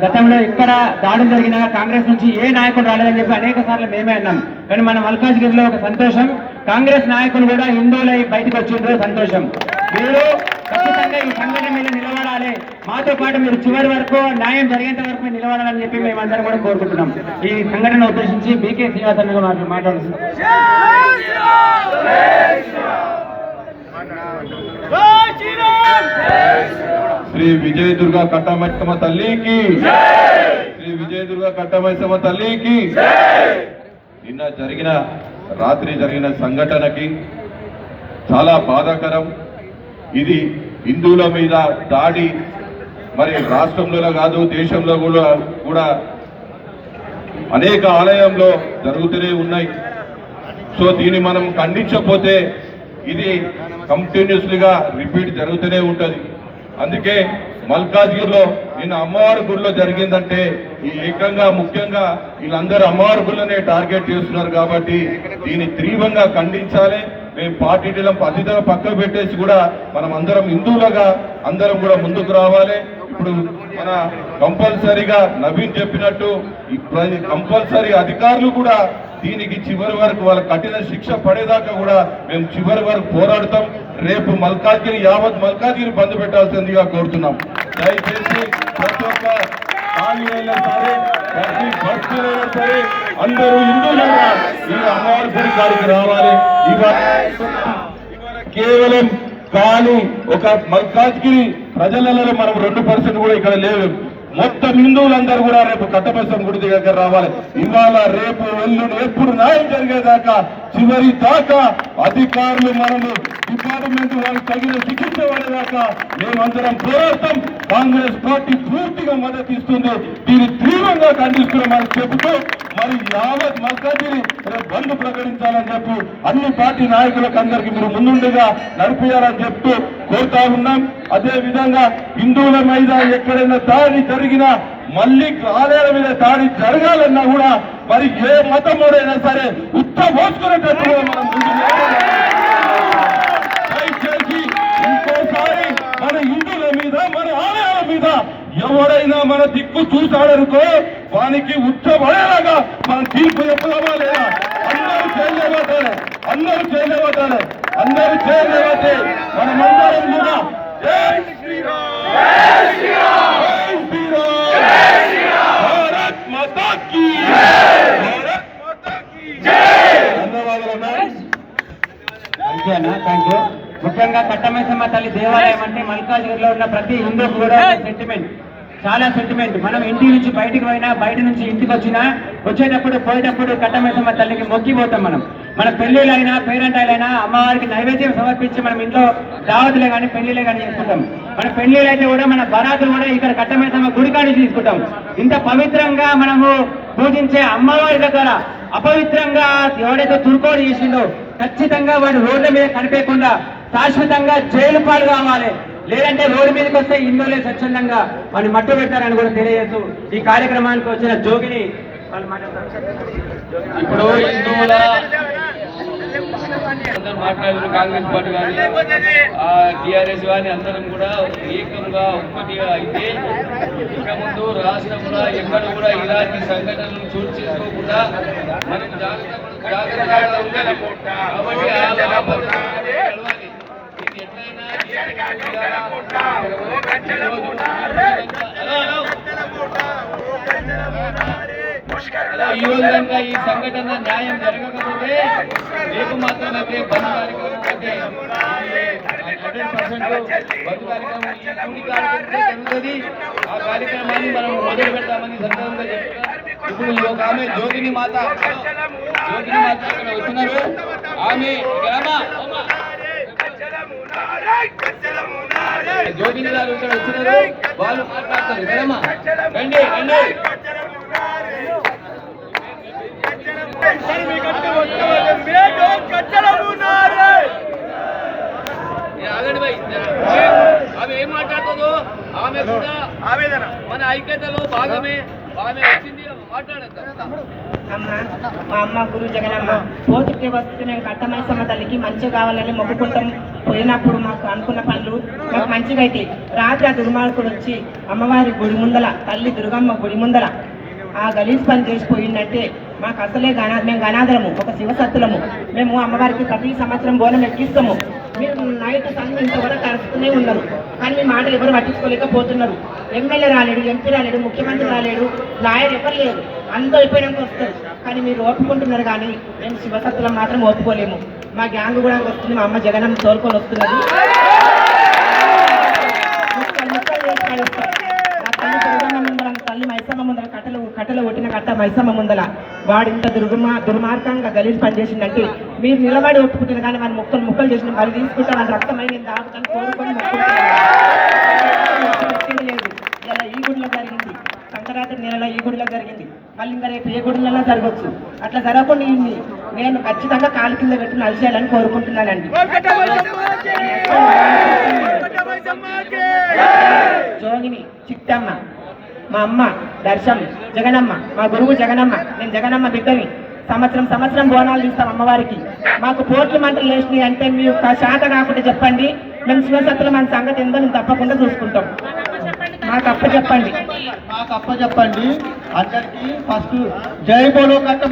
గతంలో ఇక్కడ దాడులు జరిగిన కాంగ్రెస్ నుంచి ఏ నాయకుడు రాలేదని చెప్పి అనేక సార్లు మేమే అన్నాం. కానీ మన మల్కాజ్గిరిలో ఒక సంతోషం, కాంగ్రెస్ నాయకులు కూడా హిందువులై బయటకు వచ్చిండ్రు, సంతోషం. మీరు ఖచ్చితంగా ఈ సంఘటన మీద నిలబడాలి, మాతో పాటు మీరు చివరి వరకు న్యాయం జరిగేంత వరకు నిలబడాలని చెప్పి మేమందరం కూడా కోరుకుంటున్నాం. ఈ సంఘటన ఉద్దేశించి బీకే శ్రీనివాసన్ గారు మాట్లాడుతున్నాం. శ్రీ విజయ దుర్గా కట్టమైసమ్మ తల్లికి, శ్రీ విజయ దుర్గా కట్టమైసమ్మ తల్లికి. నిన్న రాత్రి జరిగిన సంఘటనకి చాలా బాధాకరం. ఇది హిందువుల మీద దాడి మరి రాష్ట్రంలో కాదు దేశంలో కూడా అనేక ఆలయంలో జరుగుతూనే ఉన్నాయి. సో దీన్ని మనం ఖండించకపోతే ఇది కంటిన్యూస్లీగా రిపీట్ జరుగుతూనే ఉంటుంది. అందుకే మల్కాజ్గిరిలో నిన్న అమ్మవారి గుడిలో జరిగిందంటే ఈ ఏకంగా ముఖ్యంగా వీళ్ళందరూ అమ్మవారి గుడిలోనే టార్గెట్ చేస్తున్నారు కాబట్టి దీన్ని తీవ్రంగా ఖండించాలి. మేము పార్టీలను అతీతంగా పక్కకు పెట్టేసి కూడా మనం అందరం హిందువులుగా అందరం కూడా ముందుకు రావాలి. ఇప్పుడు మన కంపల్సరీగా నవీన్ చెప్పినట్టు కంపల్సరీ అధికారులు కూడా దీనికి చివరి వరకు వాళ్ళ కఠిన శిక్ష పడేదాకా కూడా మేము చివరి వరకు పోరాడతాం. రేపు యావత్ మల్కాజ్గిరి బంద్ పెట్టాల్సిందిగా కోరుతున్నాం. దయచేసి ప్రతి ఒక్క కాలనీలో సరే, ప్రతి బస్సులైనా సరే అందరూ హిందువులుగా ఈ అమ్మవారి గుడి కాడికి రావాలి. ఇవాళ కేవలం కానీ ఒక మల్కాజ్గిరి ప్రజలలో మనం 2% కూడా ఇక్కడ లేవు. మొత్తం హిందువులందరూ కూడా రేపు కట్టమైసమ్మ గుడి దగ్గర రావాలి. ఇవాళ రేపు ఎల్లుండి ఎప్పుడు న్యాయం జరిగేదాకా చివరి దాకా అధికారులు మనము డిపార్ట్మెంట్ వాళ్ళకి తగిన శిక్షించ పడేదాకా మేమందరం పోరాడతాం. కాంగ్రెస్ పార్టీ పూర్తిగా మద్దతు ఇస్తుంది. దీన్ని తీవ్రంగా ఖండిస్తున్నామని చెబుతూ మరి యావత్ మల్కాజ్గిరి బంద్ ప్రకటించాలని చెప్పి అన్ని పార్టీ నాయకులకు అందరికీ మీరు ముందుగా నడిపియాలని చెప్తూ కోరుతా ఉన్నాం. అదే విధంగా హిందువుల మీద ఎక్కడైనా దాడి జరిగినా మళ్ళీ ఆలయాల మీద దాడి జరగాలన్నా కూడా మరి ఏ మతముడైనా సరే ఉత్తమోసుకునేటట్టుగా మనం దయచేసి ఇంకోసారి మన హిందువుల మీద మన ఆలయాల మీద ఎవడైనా మన దిక్కు చూశాడనుకో వానికి ఉచ్చబడేలాగా మనం తీర్పు చెప్పదామా లేదా? అందరూ చేయలేకపోతారు, అందరూ చేయలేకపోతే మనమందరం కూడా జై శ్రీరామ్, జై శ్రీరామ్, జై శ్రీరామ్, భారత్ మాతా కీ జై, భారత్ మాతా కీ జై. ధన్యవాదాలు అన్న. Thank you. ముఖ్యంగా కట్టమైసమ్మ తల్లి దేవాలయం అంటే మల్కాజ్గిరిలో ఉన్న ప్రతి హిందూకి కూడా సెంటిమెంట్, చాలా సెంటిమెంట్. మనం ఇంటి నుంచి బయటికి పోయినా, బయట నుంచి ఇంటికి వచ్చినా, వచ్చేటప్పుడు పోయేటప్పుడు కట్టమైసమ్మ తల్లికి మొక్కిపోతాం. మన పెళ్లిళ్ళైనా పేరెంటాయిలైనా అమ్మవారికి నైవేద్యం సమర్పించి మనం ఇంట్లో దావతులే కానీ పెళ్లిలే కానీ చేసుకుంటాం. మన పెళ్లిళ్ళు అయితే కూడా మన బరాతులు కూడా ఇక్కడ కట్టమైసమ్మ గుడికాడి తీసుకుంటాం. ఇంత పవిత్రంగా మనము పూజించే అమ్మవారి దగ్గర అపవిత్రంగా ఎవడైతే తుర్కోడు చేసిండో ఖచ్చితంగా వాడు రోడ్ల మీద కనిపించకుండా శాశ్వతంగా జైలు పాలు కావాలి. లేదంటే రోడ్డు మీదకి వస్తే హిందువులే స్వచ్ఛందంగా వాడిని మట్టు పెడతారని కూడా తెలియజేస్తూ ఈ కార్యక్రమానికి వచ్చిన జోగిని వాళ్ళు మాట్లాడతారు. ఇప్పుడు హిందువుల అందరూ మాట్లాడారు, కాంగ్రెస్ పార్టీ కానీ టీఆర్ఎస్ కానీ అందరం కూడా ఏకంగా ఒక్కటిగా అయితే ఇక ముందు రాష్ట్రంలో ఎక్కడ కూడా ఇలాంటి సంఘటనలు చోటు చేసుకోకుండా మనం జాగ్రత్తగా ఉండాలి. కాబట్టి ఈ రోజు కనుక ఈ సంఘటన న్యాయం జరగకపోతే రేపు మాత్రం అయితే బంద్ కార్యక్రమం బంద్ కార్యక్రమం జరుగుతుంది. ఆ కార్యక్రమాన్ని మనం మొదలు పెడతామని సందర్భంగా చెప్తున్నారు. ఇప్పుడు ఒక ఆమె జోగిని మాత ఇక్కడ వచ్చినారు. ఆమె జోగిని గారు ఇక్కడ వచ్చినారు, వాళ్ళు మాట్లాడతారు. కదమ్మా రండి రండి. ఆగండి భాయ్, ఆమె ఏం మాట్లాడుతుందో ఆమె కూడా ఆవేదన మన ఐక్యతలో భాగమే. ఆమె వచ్చింది మాట్లాడద్దాం. అమ్మ మా అమ్మ గురు జగనమ్మ పోతుకే వస్తే మేము కట్టమైసమ్మ తల్లికి మంచిగా కావాలని మొక్కుకుంటాం. పోయినప్పుడు మాకు అనుకున్న పనులు మాకు మంచిగా అయితే రాత్రి ఆ దుర్మార్గుడు వచ్చి అమ్మవారి గుడి ముందల తల్లి దుర్గమ్మ గుడి ముందల ఆ గలీజ్ పని చేసిపోయిందంటే మాకు అసలే మేము గనాదరము ఒక శివసత్తులము. మేము అమ్మవారికి ప్రతి సంవత్సరం బోనం ఎక్కిస్తాము. మీరు నైట్ సన్ ఇంతవరకు అరుస్తూనే ఉన్నారు, కానీ మీ మాటలు ఎవరు పట్టించుకోలేకపోతున్నారు. ఎమ్మెల్యే రాలేడు, ఎంపీ రాలేడు, ముఖ్యమంత్రి రాలేడు, లాయర్ ఎవరు లేరు, అంతా అయిపోయినాక వస్తారు. కానీ మీరు ఓపుకుంటున్నారు, కానీ మేము శివసత్తులం మాత్రం ఓపుకోలేము. మా గ్యాంగ్ కూడా వస్తుంది, మా అమ్మ జగనమ్మ తోలుకొని వస్తున్నది. తల్లి మైసమ్మ ముందర కట్టలు కొట్టిన కట్ట మైసమ్మ ముందల వాడు ఇంత దుర్మార్గంగా గలీజ్ పనిచేసిందంటే మీరు నిలబడి ఒప్పుకుంటున్నారు, కానీ మన ముక్కలు చేసిన మరి తీసుకుంటాను అని రక్తమై నేను దాగుతాను కోరుకొని లేదు. ఇలా ఈ గుడిలో జరిగింది, సంక్రాంతి నెలలో ఈ గుడిలో జరిగింది, మళ్ళీ ఇంకా రేపు ఏ గుడిలో జరగవచ్చు. అట్లా జరగకుండా నేను ఖచ్చితంగా కాలు కింద పెట్టి నలిచేయాలని కోరుకుంటున్నానండి. జోగిని చిట్టమ్మ, మా అమ్మ దర్శం జగనమ్మ, మా గురువు జగనమ్మ, నేను జగనమ్మ బిడ్డని. సంవత్సరం బోనాలు తీస్తాం అమ్మవారికి. మాకు పోట్లు మంటలు లేచినాయి అంటే మీ శాత కాకుండా చెప్పండి, మేము శివసత్తులు మన సంగతి ఏందో మేము తప్పకుండా చూసుకుంటాం. మాకు అప్ప చెప్పండి. అందరికి ఫస్ట్ జై బోలో కట్ట